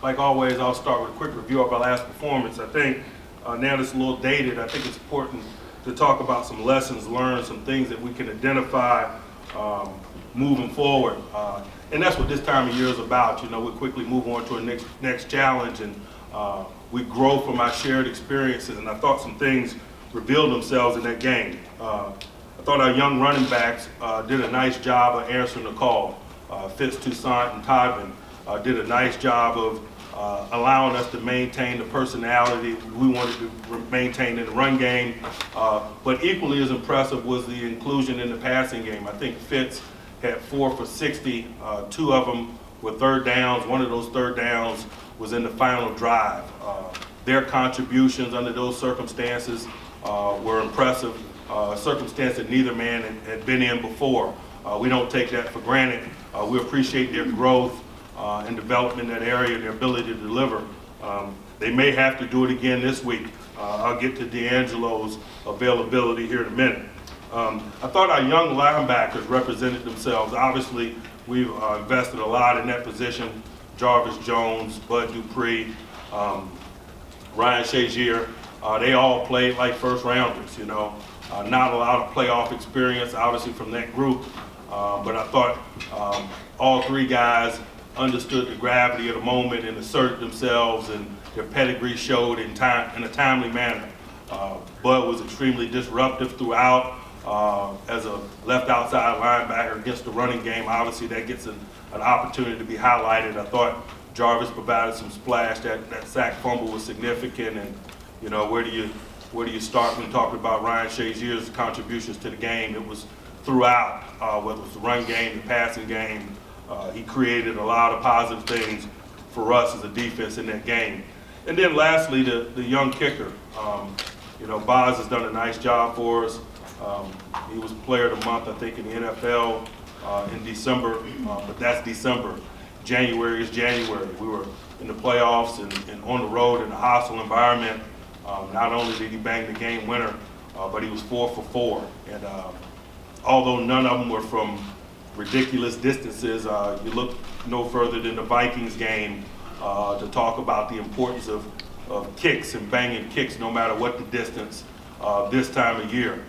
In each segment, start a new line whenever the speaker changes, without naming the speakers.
like always, I'll start with a quick review of our last performance. I think now it's a little dated. I think it's important to talk about some lessons learned, some things that we can identify moving forward. And that's what this time of year is about. You know, we quickly move on to a next challenge, and we grow from our shared experiences. And I thought some things revealed themselves in that game. I thought our young running backs did a nice job of answering the call. Fitz, Toussaint, and Tomlin did a nice job of allowing us to maintain the personality we wanted to maintain in the run game. But equally as impressive was the inclusion in the passing game. I think Fitz had 4 for 60. 2 of them were third downs. One of those third downs was in the final drive. Their contributions under those circumstances were impressive. A circumstance that neither man had been in before. We don't take that for granted. We appreciate their growth and development in that area, their ability to deliver. They may have to do it again this week. I'll get to D'Angelo's availability here in a minute. I thought our young linebackers represented themselves. Obviously, we've invested a lot in that position. Jarvis Jones, Bud Dupree, Ryan Shazier, they all played like first rounders, you know. Not a lot of playoff experience, obviously, from that group. But I thought all 3 guys understood the gravity of the moment and asserted themselves, and their pedigree showed in a timely manner. Bud was extremely disruptive throughout as a left outside linebacker against the running game. Obviously, that gets an opportunity to be highlighted. I thought Jarvis provided some splash. That sack fumble was significant, and you know, where do you start when talking about Ryan Shazier's contributions to the game? It was throughout, whether it was the run game, the passing game. He created a lot of positive things for us as a defense in that game. And then lastly, the young kicker. You know, Boz has done a nice job for us. He was player of the month, I think, in the NFL in December, but that's December. January is January. We were in the playoffs and on the road in a hostile environment. Not only did he bang the game winner, but he was 4 for 4. And although none of them were from ridiculous distances, you look no further than the Vikings game to talk about the importance of kicks and banging kicks no matter what the distance this time of year.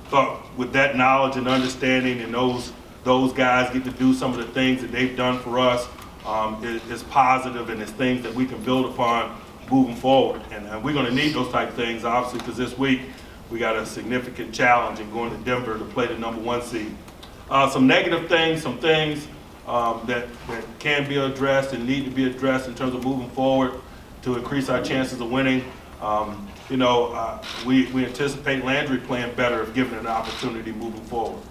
Thought with that knowledge and understanding, and those guys get to do some of the things that they've done for us, is positive, and it's things that we can build upon moving forward. And we're going to need those type of things, obviously, because this week we got a significant challenge in going to Denver to play the #1 seed. Some negative things, some things that can be addressed and need to be addressed in terms of moving forward to increase our chances of winning. You know, we anticipate Landry playing better if given an opportunity moving forward.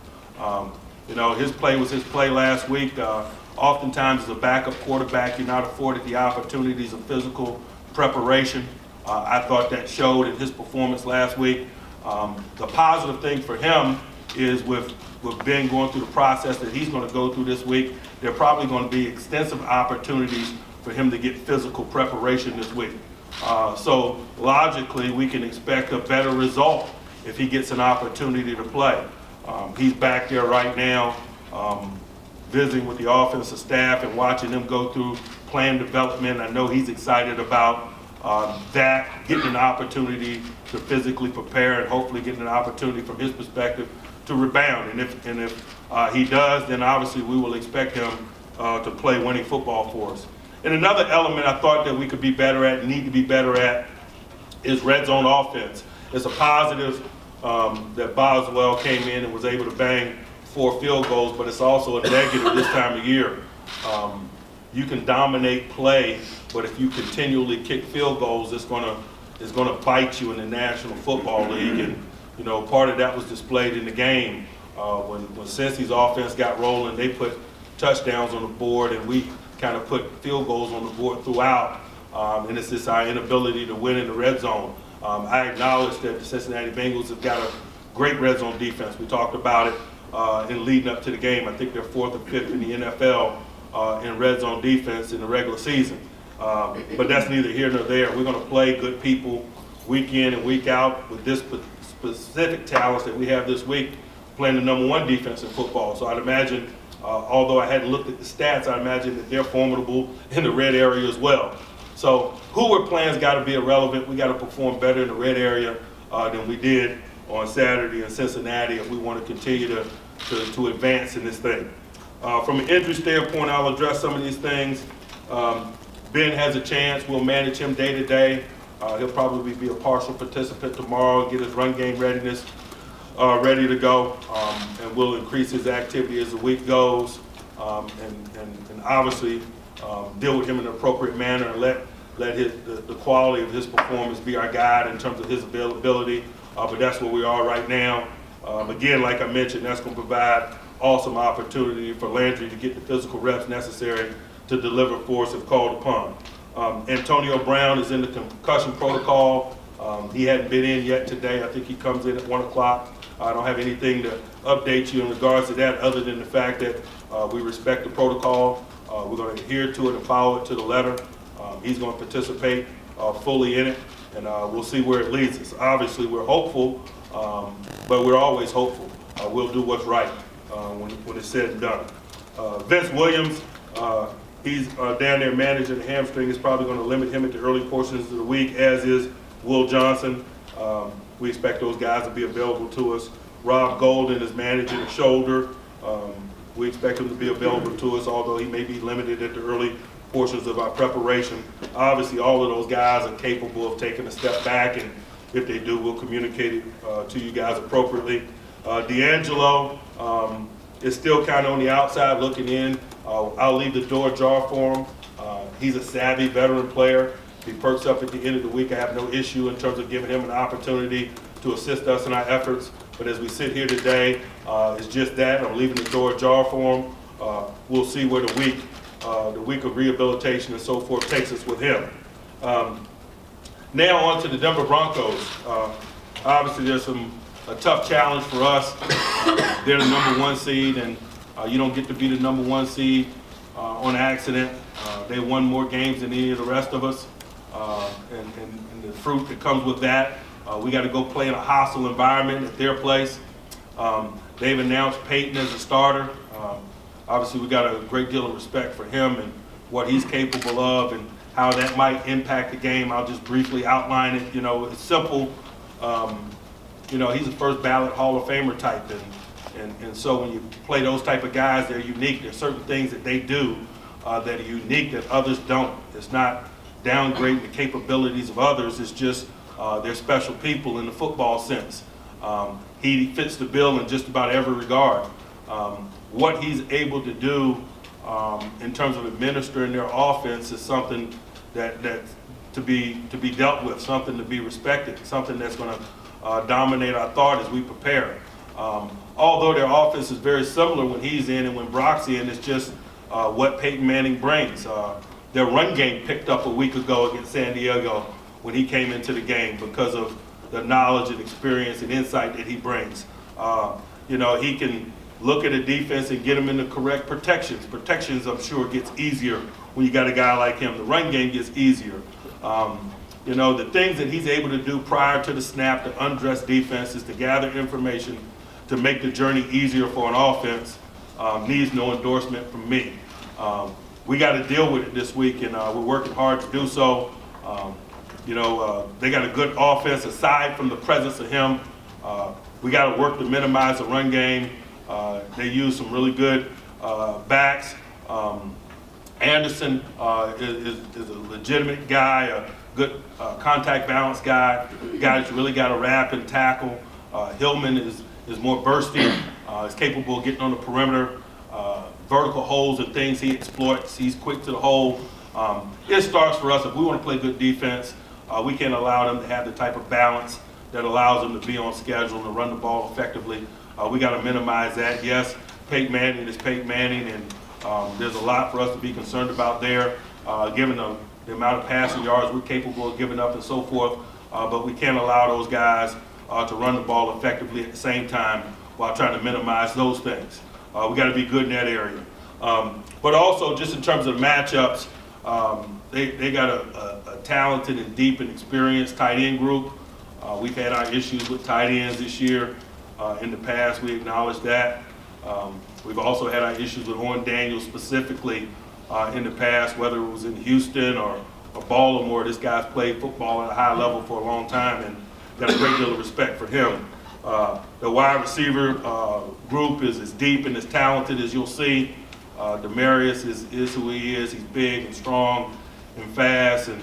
You know, his play was his play last week. Oftentimes as a backup quarterback, you're not afforded the opportunities of physical preparation. I thought that showed in his performance last week. The positive thing for him is with Ben going through the process that he's going to go through this week, there are probably going to be extensive opportunities for him to get physical preparation this week. So logically, we can expect a better result if he gets an opportunity to play. He's back there right now visiting with the offensive staff and watching them go through plan development. I know he's excited about that, getting an opportunity to physically prepare and hopefully getting an opportunity from his perspective to rebound. And if he does, then obviously we will expect him to play winning football for us. And another element I thought that we could be better at, need to be better at, is red zone offense. It's a positive that Boswell came in and was able to bang 4 field goals, but it's also a negative this time of year. You can dominate play, but if you continually kick field goals, it's gonna bite you in the National Football League. And you know, part of that was displayed in the game when Cincy's offense got rolling. They put touchdowns on the board, and we kind of put field goals on the board throughout. And it's just our inability to win in the red zone. I acknowledge that the Cincinnati Bengals have got a great red zone defense. We talked about it in leading up to the game. I think they're 4th or 5th in the NFL in red zone defense in the regular season. But that's neither here nor there. We're going to play good people week in and week out with this specific talents that we have this week, playing the #1 defense in football. So I'd imagine Although I hadn't looked at the stats, I imagine that they're formidable in the red area as well. So who we're playing's got to be irrelevant. We got to perform better in the red area than we did on Saturday in Cincinnati if we want to continue to advance in this thing. From an injury standpoint, I'll address some of these things. Ben has a chance. We'll manage him day to day. He'll probably be a partial participant tomorrow, get his run game readiness ready to go, and we'll increase his activity as the week goes, and obviously deal with him in an appropriate manner and let the quality of his performance be our guide in terms of his availability. But that's where we are right now. Again, like I mentioned, that's going to provide awesome opportunity for Landry to get the physical reps necessary to deliver for us if called upon. Antonio Brown is in the concussion protocol. He hadn't been in yet today. I think he comes in at 1 o'clock. I don't have anything to update you in regards to that other than the fact that we respect the protocol. We're going to adhere to it and follow it to the letter. He's going to participate fully in it, and we'll see where it leads us. Obviously, we're hopeful, but we're always hopeful. We'll do what's right when it's said and done. Vince Williams, he's down there managing the hamstring. Is probably going to limit him at the early portions of the week, as is Will Johnson. We expect those guys to be available to us. Rob Golden is managing the shoulder. We expect him to be available to us, although he may be limited at the early portions of our preparation. Obviously, all of those guys are capable of taking a step back, and if they do, we'll communicate it to you guys appropriately. D'Angelo is still kind of on the outside looking in. I'll leave the door ajar for him. He's a savvy veteran player. If he perks up at the end of the week, I have no issue in terms of giving him an opportunity to assist us in our efforts. But as we sit here today, it's just that. I'm leaving the door ajar for him. We'll see where the week of rehabilitation and so forth takes us with him. Now on to the Denver Broncos. Obviously, there's a tough challenge for us. They're the number 1 seed, and you don't get to be the number 1 seed on accident. They won more games than any of the rest of us, and the fruit that comes with that. We got to go play in a hostile environment at their place. They've announced Peyton as a starter. Obviously, we got a great deal of respect for him and what he's capable of and how that might impact the game. I'll just briefly outline it. It's simple. He's a first ballot Hall of Famer type, and so when you play those type of guys, they're unique. There's certain things that they do that are unique that others don't. It's not downgrading the capabilities of others. It's just they're special people in the football sense. He fits the bill in just about every regard. What he's able to do in terms of administering their offense is something that to be dealt with, something to be respected, something that's going to dominate our thought as we prepare. Although their offense is very similar when he's in and when Brock's in, it's just what Peyton Manning brings. Their run game picked up a week ago against San Diego when he came into the game because of the knowledge and experience and insight that he brings. He can look at a defense and get them in the correct protections. Protections, I'm sure, gets easier when you got a guy like him. The run game gets easier. The things that he's able to do prior to the snap to undress defenses, to gather information, to make the journey easier for an offense, needs no endorsement from me. We got to deal with it this week, and we're working hard to do so. They got a good offense aside from the presence of him. We got to work to minimize the run game. They use some really good backs. Anderson is a legitimate guy, a good contact balance guy, a guy that's really got to wrap and tackle. Hillman is more bursty, is capable of getting on the perimeter, vertical holes and things he exploits. He's quick to the hole. It starts for us. If we want to play good defense, we can't allow them to have the type of balance that allows them to be on schedule and to run the ball effectively. We got to minimize that. Yes, Peyton Manning is Peyton Manning, and there's a lot for us to be concerned about there, given the amount of passing yards we're capable of giving up and so forth. But we can't allow those guys to run the ball effectively at the same time while trying to minimize those things. We got to be good in that area. But also, just in terms of matchups, they got a talented and deep and experienced tight end group. We've had our issues with tight ends this year. In the past, we acknowledge that. We've also had our issues with Owen Daniels specifically in the past, whether it was in Houston or Baltimore. This guy's played football at a high level for a long time, and got a great deal of respect for him. The wide receiver group is as deep and as talented as you'll see. Demarius is who he is. He's big and strong and fast, and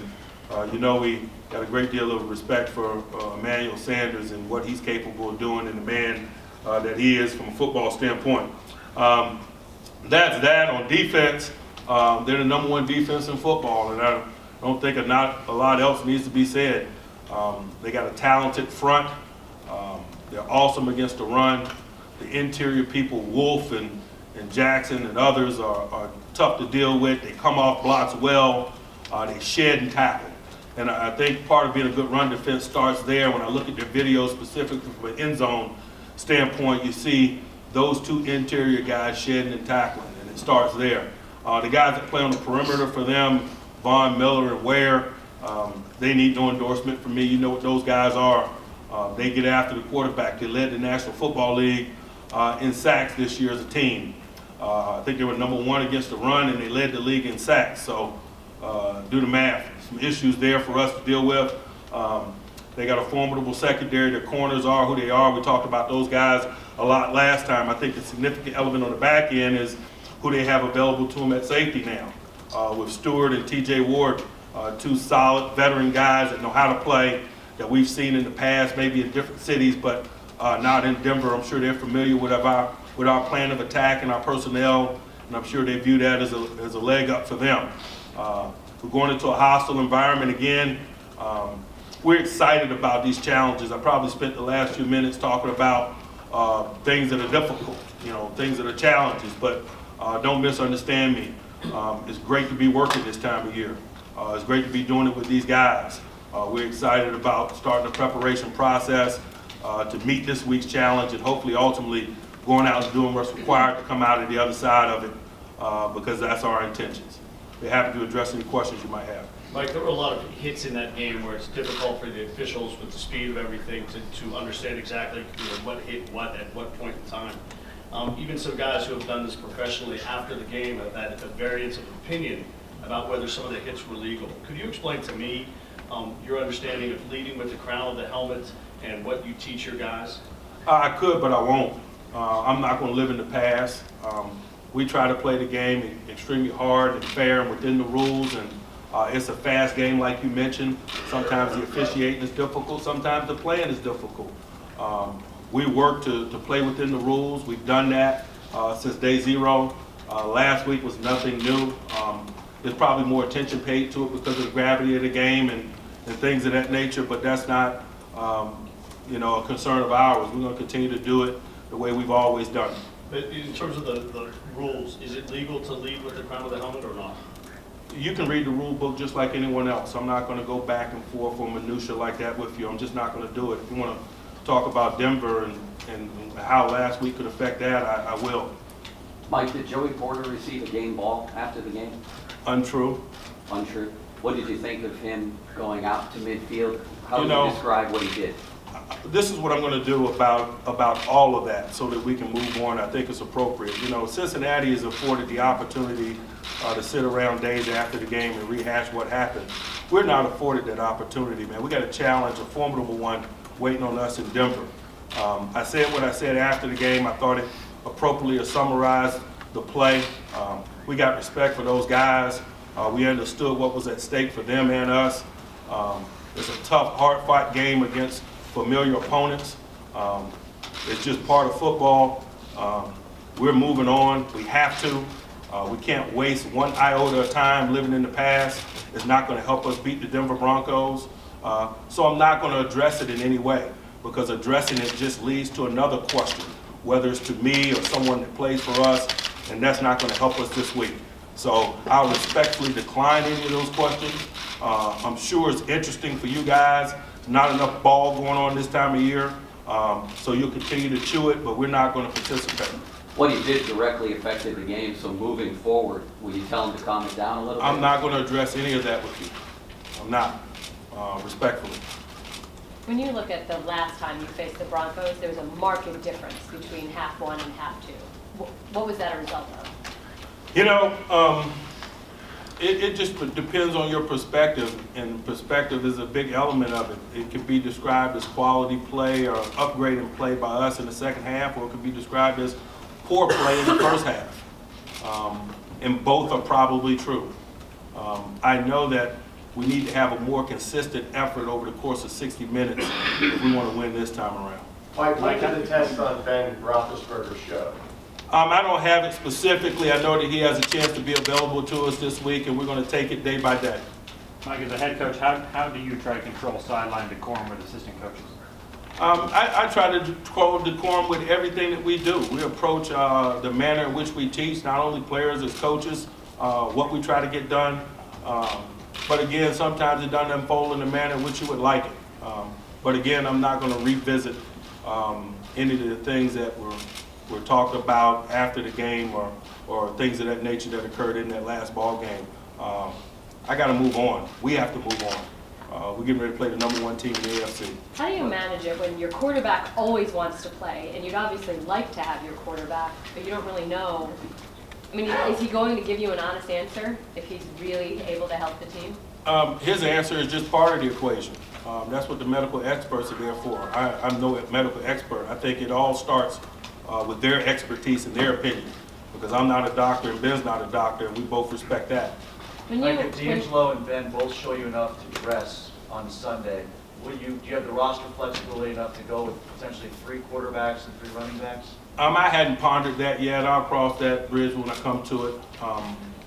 we got a great deal of respect for Emmanuel Sanders and what he's capable of doing, and the man that he is from a football standpoint. That's that. On defense, they're the #1 defense in football, and I don't think not a lot else needs to be said. They got a talented front. They're awesome against the run. The interior people, Wolf and Jackson and others, are tough to deal with. They come off blocks well. They shed and tackle. And I think part of being a good run defense starts there. When I look at their videos specifically from an end zone standpoint, you see those two interior guys shedding and tackling, and it starts there. The guys that play on the perimeter for them, Von Miller and Ware, they need no endorsement from me. You know what those guys are. They get after the quarterback. They led the National Football League in sacks this year as a team. I think they were #1 against the run, and they led the league in sacks. So do the math. Some issues there for us to deal with. They got a formidable secondary. Their corners are who they are. We talked about those guys a lot last time. I think the significant element on the back end is who they have available to them at safety now. With Stewart and T.J. Ward, two solid veteran guys that know how to play, that we've seen in the past, maybe in different cities, but not in Denver. I'm sure they're familiar with our plan of attack and our personnel, and I'm sure they view that as a leg up for them. We're going into a hostile environment again. We're excited about these challenges. I probably spent the last few minutes talking about things that are difficult, things that are challenges, but don't misunderstand me. It's great to be working this time of year. It's great to be doing it with these guys. We're excited about starting the preparation process to meet this week's challenge, and hopefully ultimately going out and doing what's required to come out of the other side of it, because that's our intentions. We're happy to address any questions you might have.
Mike, there were a lot of hits in that game where it's difficult for the officials with the speed of everything to understand exactly what hit what at what point in time. Even some guys who have done this professionally after the game have had a variance of opinion about whether some of the hits were legal. Could you explain to me your understanding of leading with the crown of the helmet and what you teach your guys?
I could, but I won't. I'm not going to live in the past. We try to play the game extremely hard and fair and within the rules, and it's a fast game like you mentioned. Sometimes the officiating is difficult, sometimes the playing is difficult. We work to play within the rules. We've done that since day zero. Last week was nothing new. There's probably more attention paid to it because of the gravity of the game and things of that nature, but that's not a concern of ours. We're going to continue to do it the way we've always done it.
But in terms of the rules, is it legal to lead with the crown of the helmet or not?
You can read the rule book just like anyone else. I'm not going to go back and forth on minutia like that with you. I'm just not going to do it. If you want to talk about Denver and how last week could affect that, I will.
Mike, did Joey Porter receive a game ball after the game?
Untrue.
Untrue. What did you think of him going out to midfield? How would you describe what he did?
This is what I'm going to do about all of that so that we can move on. I think it's appropriate. Cincinnati is afforded the opportunity to sit around days after the game and rehash what happened. We're not afforded that opportunity, man. We got a challenge, a formidable one, waiting on us in Denver. I said what I said after the game. I thought it appropriately summarized the play. We got respect for those guys. We understood what was at stake for them and us. It's a tough, hard-fought game against familiar opponents. It's just part of football. We're moving on. We have to. We can't waste one iota of time living in the past. It's not going to help us beat the Denver Broncos. So I'm not going to address it in any way, because addressing it just leads to another question, whether it's to me or someone that plays for us, and that's not going to help us this week. So I'll respectfully decline any of those questions. I'm sure it's interesting for you guys. Not enough ball going on this time of year, so you'll continue to chew it, but we're not going to participate.
What he did directly affected the game, so moving forward, will you tell him to calm it down a little bit?
I'm not going to address any of that with you. I'm not, respectfully.
When you look at the last time you faced the Broncos, there's a marked difference between half one and half two. What was that a result of?
You know, it just depends on your perspective, and perspective is a big element of it. It can be described as quality play or upgrading play by us in the second half, or it could be described as poor play in the first half. And both are probably true. I know that we need to have a more consistent effort over the course of 60 minutes if we want to win this time around.
Mike, what did the test on Ben Roethlisberger show?
I don't have it specifically. I know that he has a chance to be available to us this week, and we're going to take it day by day.
Mike, as a head coach, how do you try to control sideline decorum with assistant coaches?
I try to control decorum with everything that we do. We approach the manner in which we teach, not only players as coaches, what we try to get done. But again, sometimes it doesn't unfold in the manner in which you would like it. But again, I'm not going to revisit any of the things that were talked about after the game or things of that nature that occurred in that last ball game. I got to move on. We have to move on. We're getting ready to play the #1 team in the AFC.
How do you manage it when your quarterback always wants to play, and you'd obviously like to have your quarterback, but you don't really know? I mean, is he going to give you an honest answer if he's really able to help the team?
His answer is just part of the equation. That's what the medical experts are there for. I'm no medical expert. I think it all starts with their expertise and their opinion, because I'm not a doctor and Ben's not a doctor, and we both respect that.
Like if D'Angelo and Ben both show you enough to dress on Sunday, do you have the roster flexibility enough to go with potentially 3 quarterbacks and 3 running backs?
I hadn't pondered that yet. I'll cross that bridge when I come to it.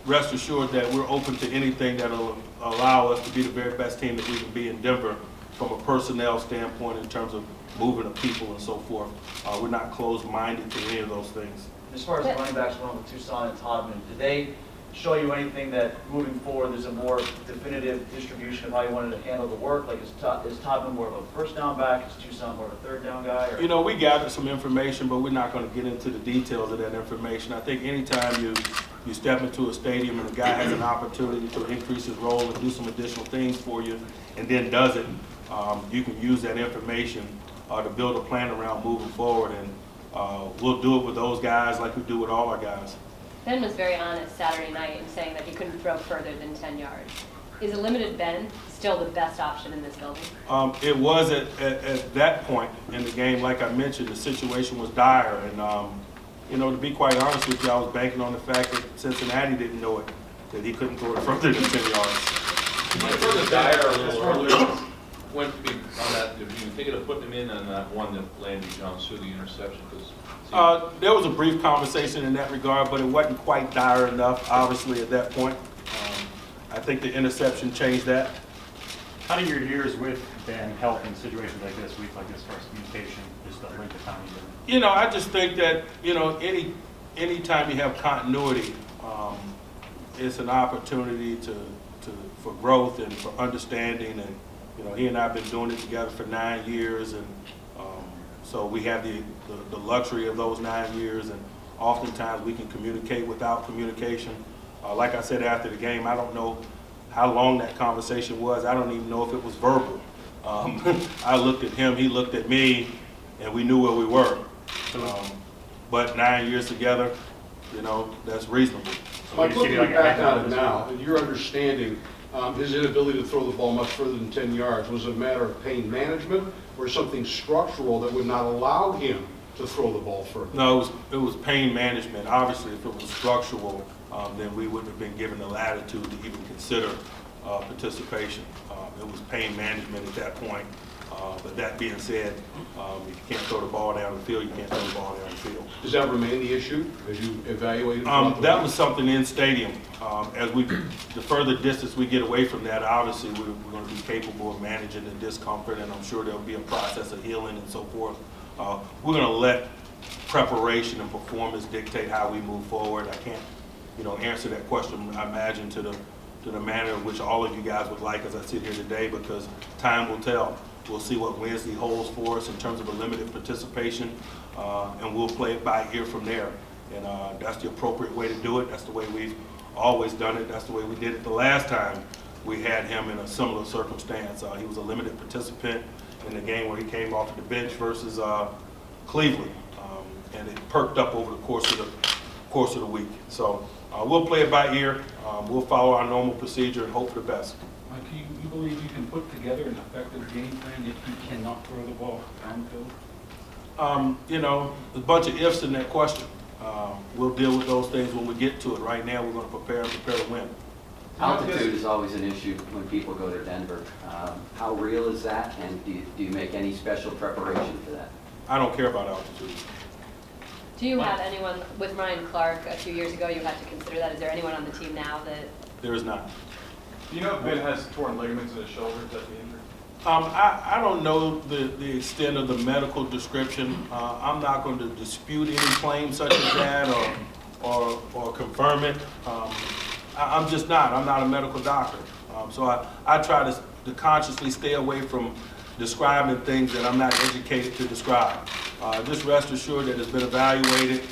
Rest assured that we're open to anything that will allow us to be the very best team that we can be in Denver from a personnel standpoint in terms of moving of people and so forth. We're not closed-minded to any of those things.
As far as the running backs went with Tucson and Tomlin, did they show you anything that moving forward there's a more definitive distribution of how you wanted to handle the work? Like is Tomlin more of a first down back? Is Tucson more of a third down guy? Or?
You know, we gathered some information, but we're not going to get into the details of that information. I think anytime you step into a stadium and a guy has an opportunity to increase his role and do some additional things for you and then does it, you can use that information to build a plan around moving forward. And we'll do it with those guys like we do with all our guys.
Ben was very honest Saturday night in saying that he couldn't throw further than 10 yards. Is a limited Ben still the best option in this building?
It was at that point in the game. Like I mentioned, the situation was dire. And, you know, to be quite honest with you, I was banking on the fact that Cincinnati didn't know it, that he couldn't throw it further than 10 yards.
Further dire a little earlier, went on that, you thinking of putting him in on that one that Landry Jones threw the interception?
There was a brief conversation in that regard, but it wasn't quite dire enough, obviously, at that point. I think the interception changed that.
How do your years with Ben help in situations like this, weeks like this, as far as communication, just the length of time you've been?
You know, I just think that, you know, any time you have continuity, it's an opportunity for growth and for understanding. And, you know, he and I have been doing it together for 9 years, and so we have the luxury of those 9 years, and oftentimes we can communicate without communication. Like I said after the game, I don't know how long that conversation was. I don't even know if it was verbal. I looked at him, he looked at me, and we knew where we were. But 9 years together, you know, that's reasonable.
Mike, looking back on it now, and your understanding, his inability to throw the ball much further than 10 yards, was it a matter of pain management or something structural that would not allow him to throw the ball further? No,
it was pain management. Obviously, if it was structural, then we wouldn't have been given the latitude to even consider participation. It was pain management at that point. But that being said, if you can't throw the ball down the field, you can't throw the ball down the field.
Does that remain the issue as you evaluate it?
That was something in stadium. The further distance we get away from that, obviously we're going to be capable of managing the discomfort, and I'm sure there'll be a process of healing and so forth. We're going to let preparation and performance dictate how we move forward. I can't, you know, answer that question, I imagine, to the manner in which all of you guys would like as I sit here today, because time will tell. We'll see what Wednesday holds for us in terms of a limited participation, and we'll play it by ear from there. And that's the appropriate way to do it. That's the way we've always done it. That's the way we did it the last time we had him in a similar circumstance. He was a limited participant in the game where he came off the bench versus Cleveland. and it perked up over the course of the week. So we'll play it by ear. We'll follow our normal procedure and hope for the best.
Mike, you believe you can put together an effective game plan if you cannot throw the ball downfield?
You know, there's a bunch of ifs in that question. We'll deal with those things when we get to it. Right now, we're going to prepare to win.
Altitude is always an issue when people go to Denver. How real is that, and do you make any special preparation for that?
I don't care about altitude.
Do you have anyone, with Ryan Clark a few years ago, you had to consider that? Is there anyone on the team now that?
There is not.
Do you know if Ben has torn ligaments in his shoulder? Is that the injury?
I don't know the extent of the medical description. I'm not going to dispute any claim such as that or confirm it. I'm just not. I'm not a medical doctor. So I try to consciously stay away from describing things that I'm not educated to describe. Just rest assured that it's been evaluated.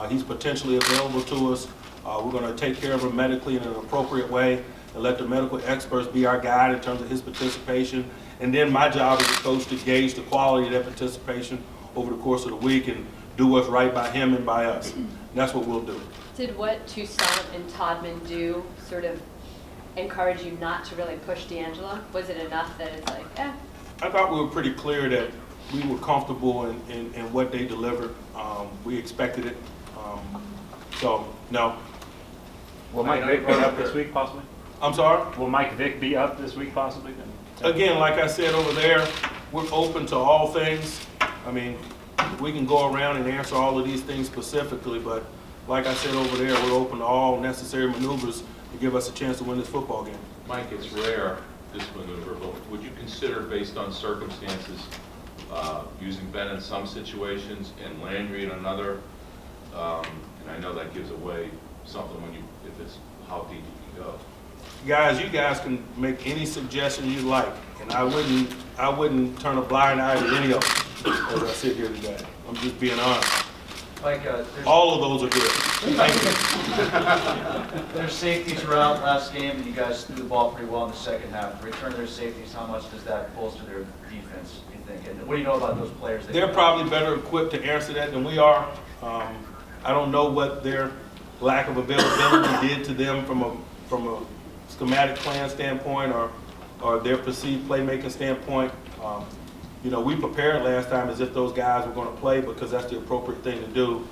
He's potentially available to us. We're going to take care of him medically in an appropriate way and let the medical experts be our guide in terms of his participation. And then my job as a coach to gauge the quality of that participation over the course of the week and do what's right by him and by us. And that's what we'll do.
Did what Toussaint and Todman do sort of encourage you not to really push D'Angelo? Was it enough that it's like, eh?
I thought we were pretty clear that we were comfortable in what they delivered. We expected it. So, no.
Will Mike Vick be up this week possibly?
I'm sorry?
Will Mike Vick be up this week possibly?
Again, like I said over there, we're open to all things. I mean, we can go around and answer all of these things specifically, but like I said over there, we're open to all necessary maneuvers to give us a chance to win this football game.
Mike, it's rare, this maneuver, but would you consider, based on circumstances, using Ben in some situations and Landry in another? And I know that gives away something if it's how deep you can go.
Guys, you guys can make any suggestion you like, and I wouldn't turn a blind eye to any of them as I sit here today. I'm just being honest.
Mike,
All of those are good. Thank you.
there's safeties throughout last game, and you guys threw the ball pretty well in the second half. Return their safeties, how much does that bolster their defense, you think? And what do you know about those players?
They're probably better equipped to answer that than we are. I don't know what their lack of availability did to them from a schematic plan standpoint or their perceived playmaking standpoint. You know, we prepared last time as if those guys were going to play because that's the appropriate thing to do.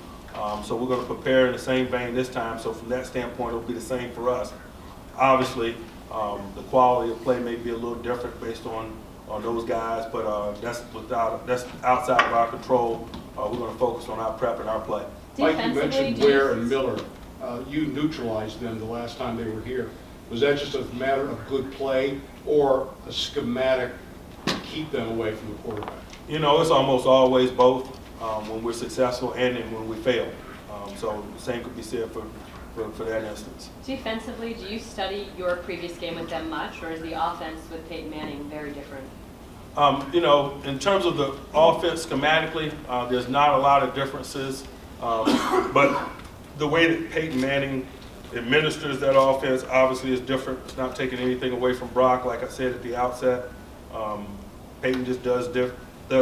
So we're going to prepare in the same vein this time. So from that standpoint, it'll be the same for us. Obviously, the quality of play may be a little different based on those guys, but that's outside of our control. We're going to focus on our prep and our play.
Like you mentioned, Ware and Miller, you neutralized them the last time they were here. Was that just a matter of good play or a schematic to keep them away from the quarterback?
You know, it's almost always both when we're successful and when we fail. So the same could be said for that instance.
Defensively, do you study your previous game with them much, or is the offense with Peyton Manning very different?
You know, in terms of the offense schematically, there's not a lot of differences. But the way that Peyton Manning administers that offense obviously is different. It's not taking anything away from Brock, like I said at the outset. Peyton just does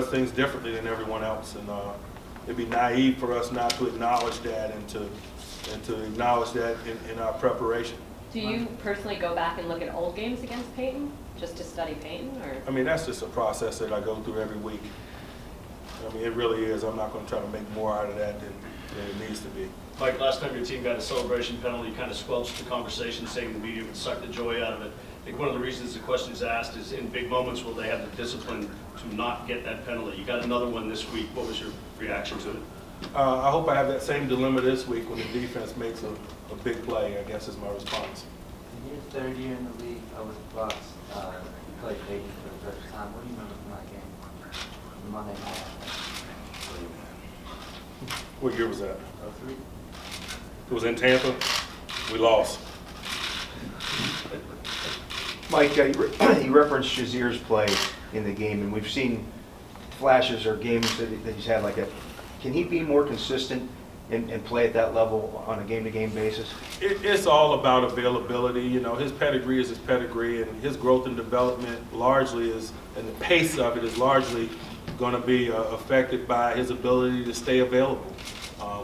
things differently than everyone else, and it'd be naive for us not to acknowledge that and to acknowledge that in our preparation.
Do you personally go back and look at old games against Peyton just to study Peyton, or?
I mean, that's just a process that I go through every week. I mean, it really is. I'm not going to try to make more out of that than it needs to be.
Mike, last time your team got a celebration penalty, you kind of squelched the conversation, saying the media would suck the joy out of it. I think one of the reasons the question is asked is in big moments will they have the discipline to not get that penalty? You got another one this week. What was your reaction to it?
I hope I have that same dilemma this week when the defense makes a big play, I guess is my response.
In your third year in the league with the Bucks, you played Peyton for the first time. What do you remember from that game? The Monday night.
What year was that?
03.
It was in Tampa. We lost.
Mike, you referenced Shazir's play in the game, and we've seen flashes or games that he's had like that. Can he be more consistent and play at that level on a game-to-game basis?
It's all about availability. You know, his pedigree is his pedigree, and his growth and development largely is, and the pace of it is largely going to be affected by his ability to stay available.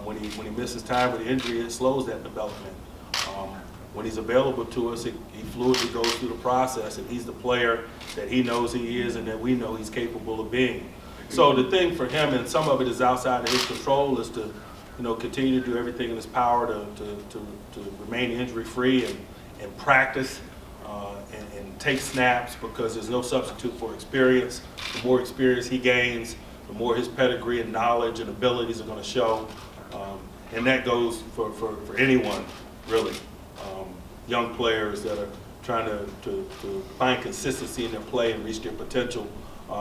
When he misses time with the injury, it slows that development. When he's available to us, he fluidly goes through the process, and he's the player that he knows he is and that we know he's capable of being. So the thing for him, and some of it is outside of his control, is to continue to do everything in his power to remain injury-free and practice and take snaps, because there's no substitute for experience. The more experience he gains, the more his pedigree and knowledge and abilities are going to show. And that goes for anyone, really. Young players that are trying to find consistency in their play and reach their potential.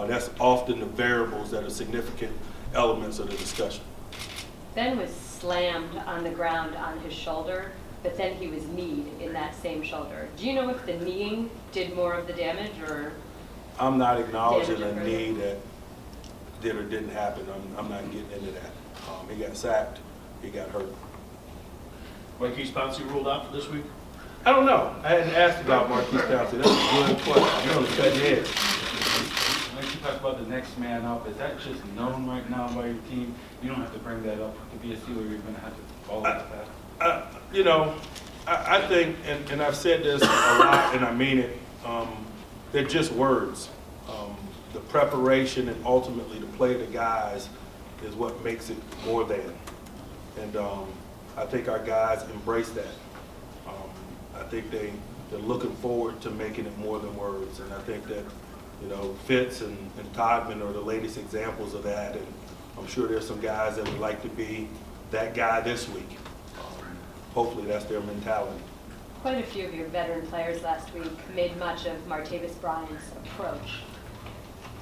That's often the variables that are significant elements of the discussion.
Ben was slammed on the ground on his shoulder, but then he was kneed in that same shoulder. Do you know if the kneeing did more of the damage, or?
I'm not acknowledging
damage
a
occurred?
knee that did or didn't happen. I'm not getting into that. He got sacked. He got hurt.
Marquise Pouncey ruled out for this week?
I don't know. I hadn't asked about Marquise Pouncey. That's a good question. You're on the cutting edge.
Like you talk about the next man up, is that just known right now by your team? You don't have to bring that up. To be a Steeler, you're going to have to follow that.
I think, and I've said this a lot, and I mean it, they're just words. The preparation and ultimately the play of the guys is what makes it more than. And I think our guys embrace that. I think they're looking forward to making it more than words. And I think that, Fitz and Todman are the latest examples of that. And I'm sure there's some guys that would like to be that guy this week. Hopefully that's their mentality.
Quite a few of your veteran players last week made much of Martavis Bryant's approach.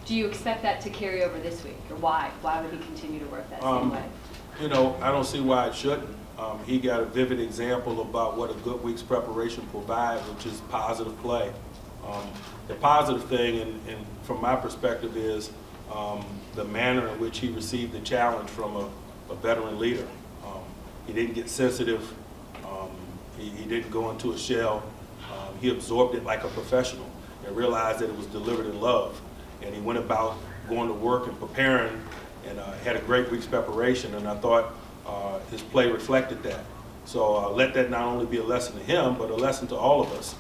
Do you expect that to carry over this week, or why? Why would he continue to work that same way?
I don't see why it shouldn't. He got a vivid example about what a good week's preparation provides, which is positive play. The positive thing, and from my perspective, is the manner in which he received the challenge from a veteran leader. He didn't get sensitive. He didn't go into a shell. He absorbed it like a professional and realized that it was delivered in love. And he went about going to work and preparing, and had a great week's preparation. And I thought his play reflected that. So let that not only be a lesson to him, but a lesson to all of us.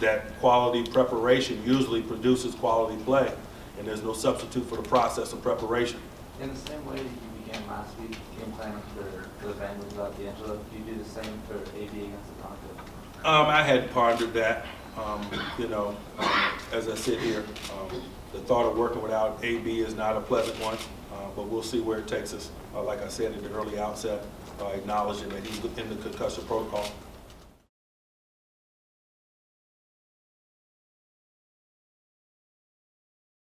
That quality preparation usually produces quality play, and there's no substitute for the process of preparation.
In the same way you began last week, game planning for the Bengals without D'Angelo, do you do the same for AB against the Broncos?
I had pondered that. As I sit here, the thought of working without AB is not a pleasant one, but we'll see where it takes us. Like I said at the early outset, acknowledging that he's in the concussion protocol.